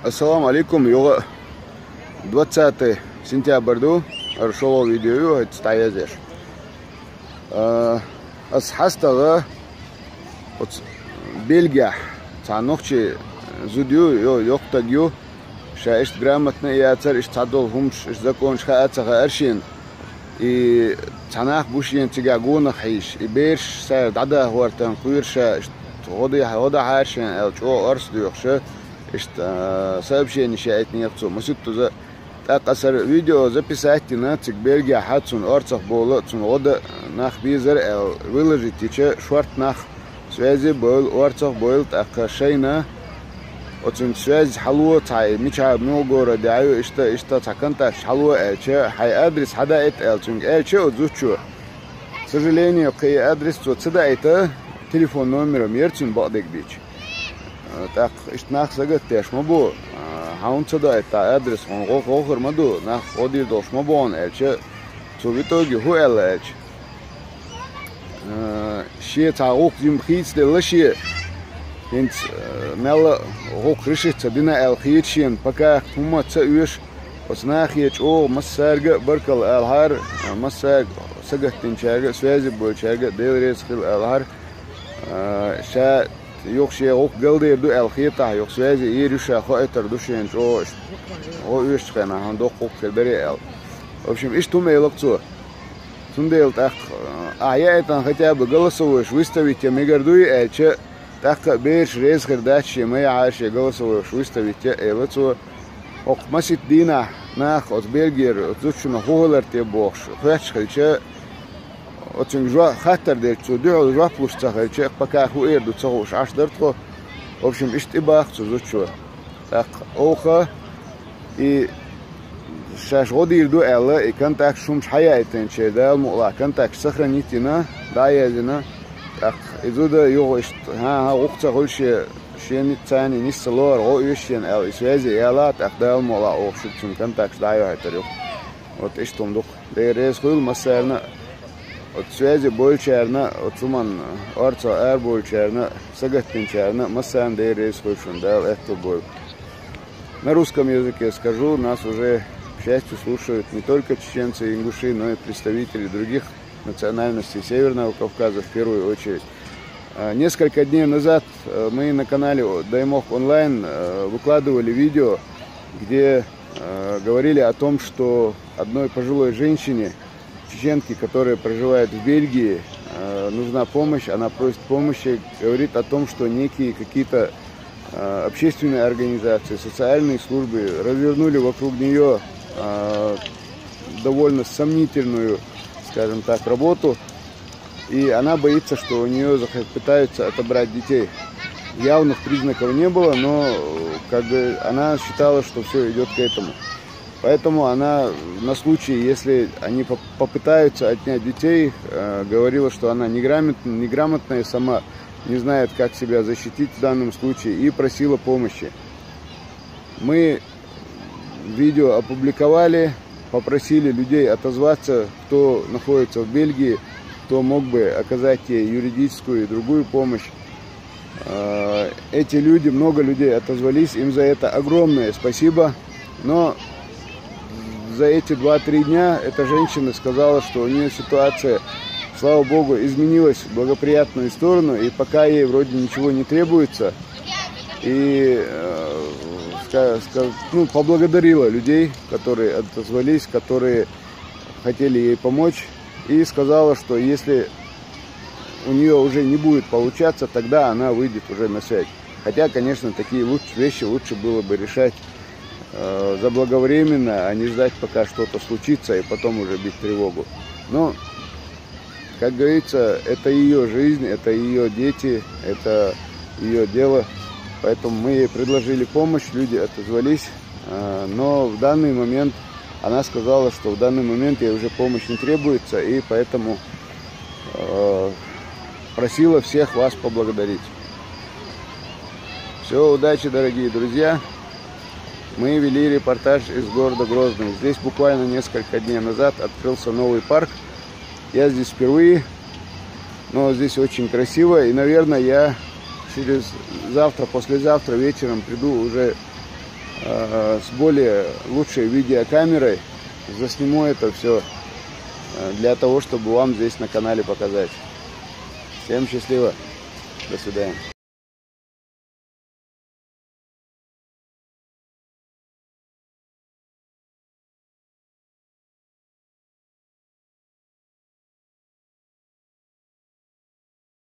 Ассаламу алейкум, йога 20 сентябрь аршоло видео стаязеш. Асхастага Бельгия цанохчи зудю йоктагю шаишт грамотно яцар иштадол хумш закон шхаацага аршин и цанах бушин тигагуна хиш и берш сар дада хуартан куирша хода харшин элчо арс дюхша сообщение шаит нефцу маситту за такасар видео записать на цик Бельгия хатсун арцах боло цун ода нах бизер выложить тиче шварт нах связи был арцах был так шейна оцун связь халуа тай мича много радио ишта цаканта халуа элче хай адрес хада эт элчун элче озучу к сожалению кей адрес то цеда это телефон номером мерчин бадек бич так иштнах сагат тешмабу хаунцада это адрес он гохор маду на ходи дошмабон элче то в итоге хуэлэч ши таок зим хитсле лаши инц мел гох решится дина эл хитшин пока хума цаюш оснах еч о массарга баркал алхар массаг сагат тинчага связи большага делрес хил алхар ша yok şey ok geldi du el khita yok связи и реша хойтер душен о üç kana han dok ok beri el в общем и что мейлок цо сундел так я это хотя бы голосовое выставите мегардуй элче так беш резгер дачи моя аше голосовое выставите элцо ок масит дина нах от бельгер зучно холер те бохш хач хаче очень жва хаттер дер цудю жва плюсца хаче пока хуэр ду цош аш дертко в общем иштибах цузучо так оха и шаш годир ду элла и контакт шум хаятен че да мула контакт сохранитина даязина так изуда його ха ухца холше шени цани нисалор о юшен эл связи эла так да мула охшучун контакт даятер вот иштом дух дерес хул масерна от связи большерна от суман арца эр большерна сагаттинчерна массан дерес хулшун да это бой. На русском языке скажу, нас уже, к счастью, слушают не только чеченцы и ингуши, но и представители других национальностей Северного Кавказа в первую очередь. Несколько дней назад мы на канале Даймох онлайн выкладывали видео, где говорили о том, что одной пожилой женщине, чеченке, которая проживает в Бельгии, нужна помощь, она просит помощи, говорит о том, что некие какие-то общественные организации, социальные службы развернули вокруг нее довольно сомнительную, скажем так, работу, и она боится, что у нее пытаются отобрать детей. Явных признаков не было, но как бы она считала, что все идет к этому. Поэтому она на случай, если они попытаются отнять детей, говорила, что она неграмотная сама, не знает, как себя защитить в данном случае, и просила помощи. Мы видео опубликовали, попросили людей отозваться, кто находится в Бельгии, кто мог бы оказать ей юридическую и другую помощь. Эти люди, много людей отозвались, им за это огромное спасибо. Но за эти 2-3 дня эта женщина сказала, что у нее ситуация, слава богу, изменилась в благоприятную сторону, и пока ей вроде ничего не требуется, и поблагодарила людей, которые отозвались, которые хотели ей помочь, и сказала, что если у нее уже не будет получаться, тогда она выйдет уже на связь. Хотя, конечно, такие вещи лучше было бы решать заблаговременно, а не ждать, пока что-то случится, и потом уже бить тревогу. Но, как говорится, это ее жизнь, это ее дети, это ее дело. Поэтому мы ей предложили помощь, люди отозвались. Но в данный момент она сказала, что в данный момент ей уже помощь не требуется, и поэтому просила всех вас поблагодарить. Все, удачи, дорогие друзья. Мы вели репортаж из города Грозный. Здесь буквально несколько дней назад открылся новый парк. Я здесь впервые, но здесь очень красиво. И, наверное, я через завтра, послезавтра вечером приду уже с более лучшей видеокамерой засниму это все для того, чтобы вам здесь на канале показать. Всем счастливо, до свидания.